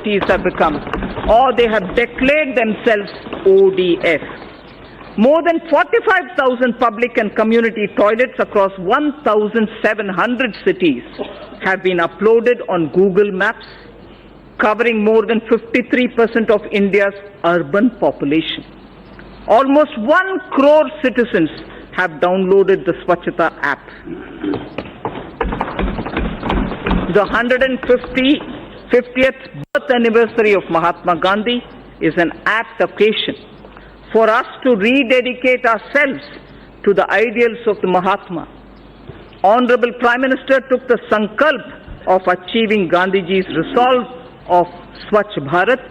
cities have become, or they have declared themselves ODF. More than 45,000 public and community toilets across 1,700 cities have been uploaded on Google Maps, covering more than 53% of India's urban population. Almost 1 crore citizens have downloaded the Swachhata app. The 150th birth anniversary of Mahatma Gandhi is an apt occasion for us to rededicate ourselves to the ideals of the Mahatma. Honorable Prime Minister took the sankalp of achieving Gandhiji's resolve of Swachh Bharat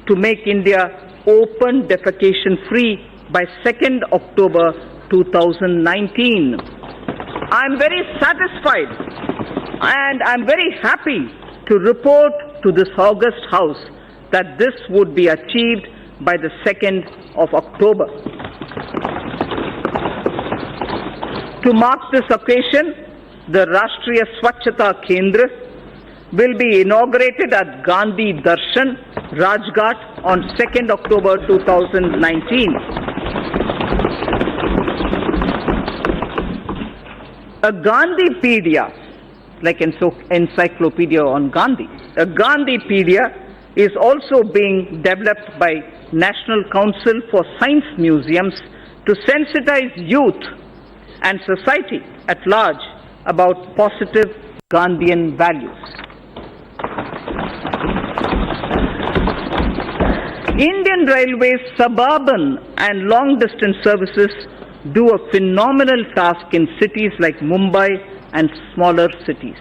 to make India open defecation free by 2nd October 2019. I am very satisfied and I am very happy to report to this august House that this would be achieved by the 2nd of October. To mark this occasion, the Rashtriya Swachhata Kendra will be inaugurated at Gandhi Darshan, Rajghat on 2nd October 2019. A Gandhipedia, like encyclopedia on Gandhi, a Gandhipedia is also being developed by National Council for Science Museums to sensitize youth and society at large about positive Gandhian values. Indian Railways suburban and long-distance services do a phenomenal task in cities like Mumbai and smaller cities.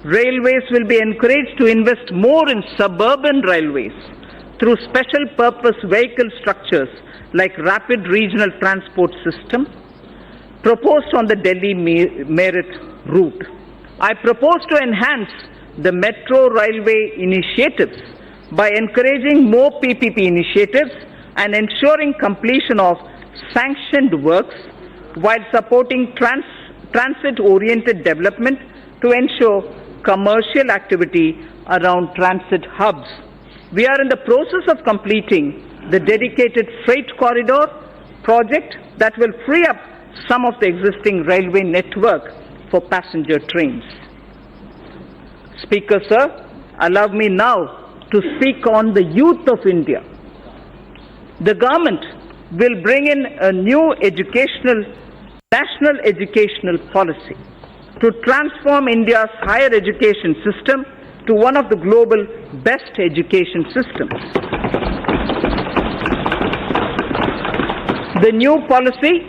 Railways will be encouraged to invest more in suburban railways through special purpose vehicle structures like Rapid Regional Transport System proposed on the Delhi Meerut route. I propose to enhance the metro railway initiatives by encouraging more PPP initiatives and ensuring completion of sanctioned works while supporting transit-oriented development to ensure commercial activity around transit hubs. We are in the process of completing the dedicated freight corridor project that will free up some of the existing railway network for passenger trains. Speaker, sir, allow me now to speak on the youth of India. The government will bring in a new national educational policy to transform India's higher education system to one of the global best education systems. The new policy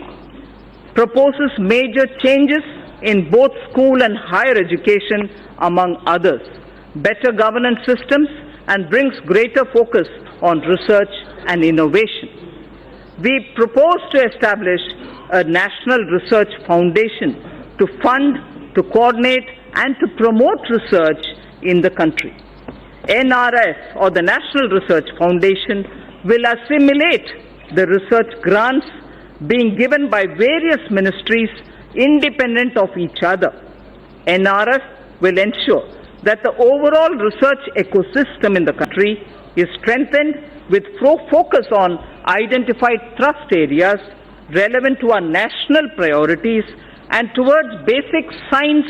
proposes major changes in both school and higher education, among others, better governance systems, and brings greater focus on research and innovation. We propose to establish a national research foundation to fund, to coordinate, and to promote research in the country. NRF, or the National Research Foundation, will assimilate the research grants being given by various ministries independent of each other. NRF will ensure that the overall research ecosystem in the country is strengthened with focus on identified thrust areas relevant to our national priorities and towards basic science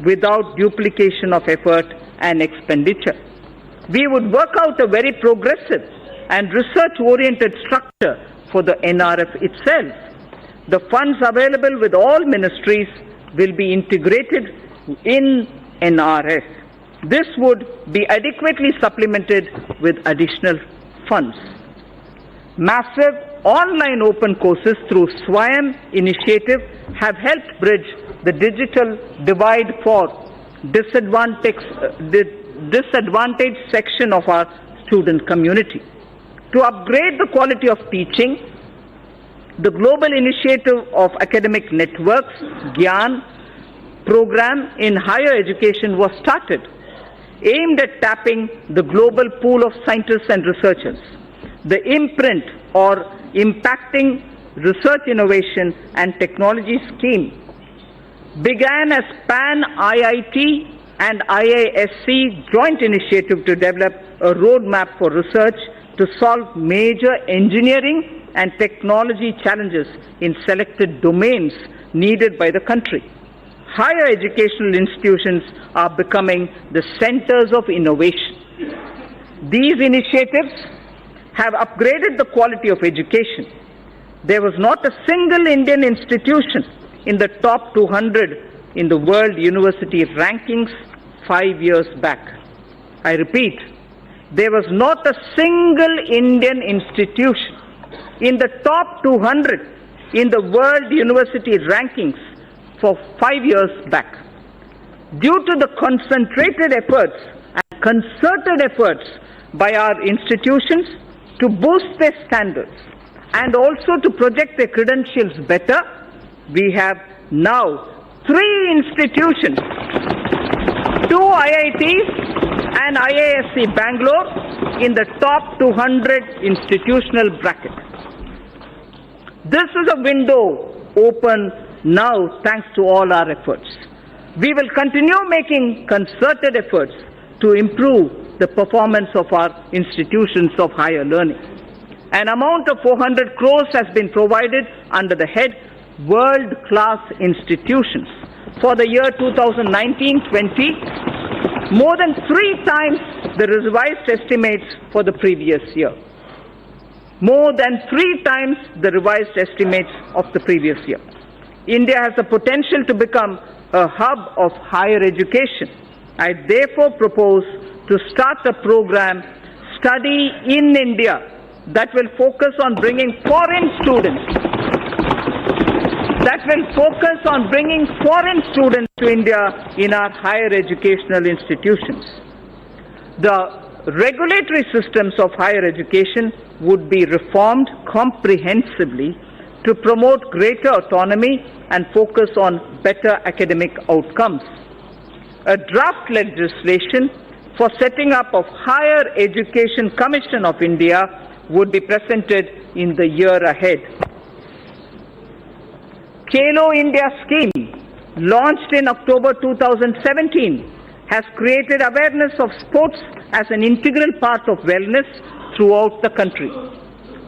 without duplication of effort and expenditure. We would work out a very progressive and research-oriented structure for the NRF itself. The funds available with all ministries will be integrated in NRF. This would be adequately supplemented with additional funds. Massive online open courses through Swayam initiative have helped bridge the digital divide for disadvantaged section of our student community. To upgrade the quality of teaching, the global initiative of academic networks, GYAN, program in higher education was started, aimed at tapping the global pool of scientists and researchers. The imprint or impacting research innovation and technology scheme began as Pan IIT and IISc joint initiative to develop a roadmap for research to solve major engineering and technology challenges in selected domains needed by the country. Higher educational institutions are becoming the centers of innovation. These initiatives have upgraded the quality of education. There was not a single Indian institution in the top 200 in the World University Rankings 5 years back. I repeat, there was not a single Indian institution in the top 200 in the World University Rankings for 5 years back. Due to the concentrated efforts and concerted efforts by our institutions to boost their standards and also to project their credentials better, we have now 3 institutions, 2 IITs and IISc Bangalore in the top 200 institutional bracket. This is a window open now thanks to all our efforts. We will continue making concerted efforts to improve the performance of our institutions of higher learning. An amount of 400 crores has been provided under the head World-Class Institutions for the year 2019-20, more than 3 times the revised estimates for the previous year. More than 3 times the revised estimates of the previous year. India has the potential to become a hub of higher education. I therefore propose to start a program, Study in India, that will focus on bringing foreign students to India in our higher educational institutions. The regulatory systems of higher education would be reformed comprehensively to promote greater autonomy and focus on better academic outcomes. A draft legislation for setting up of Higher Education Commission of India would be presented in the year ahead. Khelo India scheme, launched in October 2017, has created awareness of sports as an integral part of wellness throughout the country.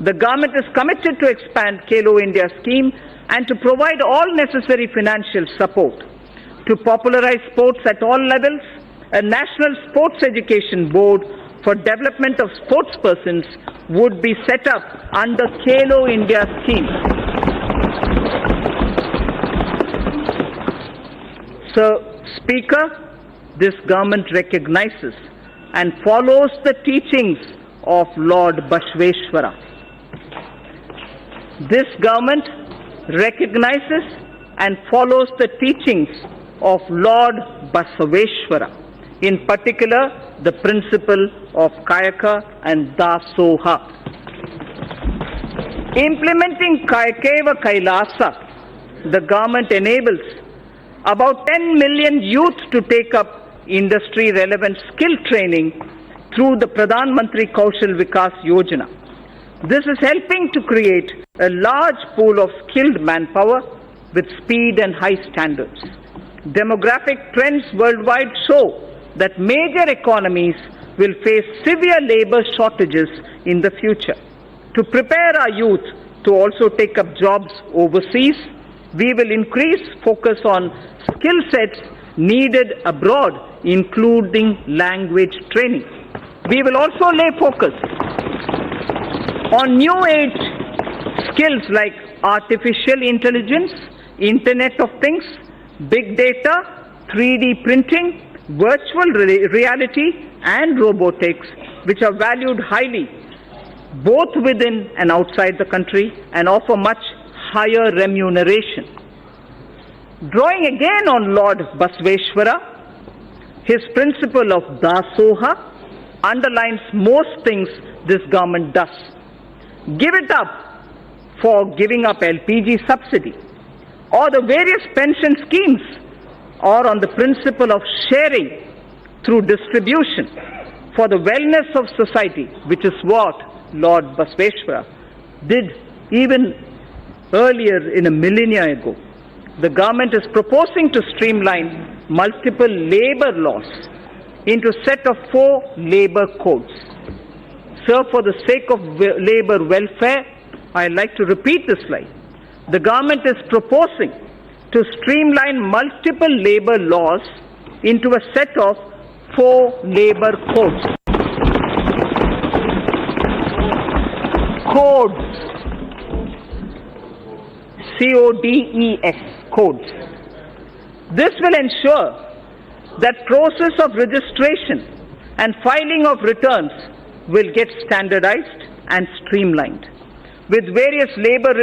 The government is committed to expand Khelo India scheme and to provide all necessary financial support. To popularize sports at all levels, a National Sports Education Board for development of sportspersons would be set up under Khelo India scheme. Sir Speaker, this government recognizes and follows the teachings of Lord Bashveshwara. This government recognizes and follows the teachings of Lord Basaveshwara, in particular the principle of Kayaka and Dasoha. Implementing Kayakeva Kailasa, the government enables about 10 million youth to take up industry-relevant skill training through the Pradhan Mantri Kaushal Vikas Yojana. This is helping to create a large pool of skilled manpower with speed and high standards. Demographic trends worldwide show that major economies will face severe labor shortages in the future. To prepare our youth to also take up jobs overseas, we will increase focus on skill sets needed abroad, including language training. We will also lay focus on new age skills like artificial intelligence, Internet of Things, big data, 3D printing, virtual reality and robotics, which are valued highly both within and outside the country and offer much higher remuneration. Drawing again on Lord Basaveshwara, his principle of Dasoha underlines most things this government does. Give it up for giving up LPG subsidy, or the various pension schemes, or on the principle of sharing through distribution for the wellness of society, which is what Lord Basaveshwara did even earlier in a millennia ago. The government is proposing to streamline multiple labor laws into a set of 4 labor codes. Sir, for the sake of labor welfare, I'd like to repeat this slide. The government is proposing to streamline multiple labor laws into a set of 4 labor codes. Codes. C-O-D-E-S. Codes. This will ensure that process of registration and filing of returns will get standardized and streamlined, with various labor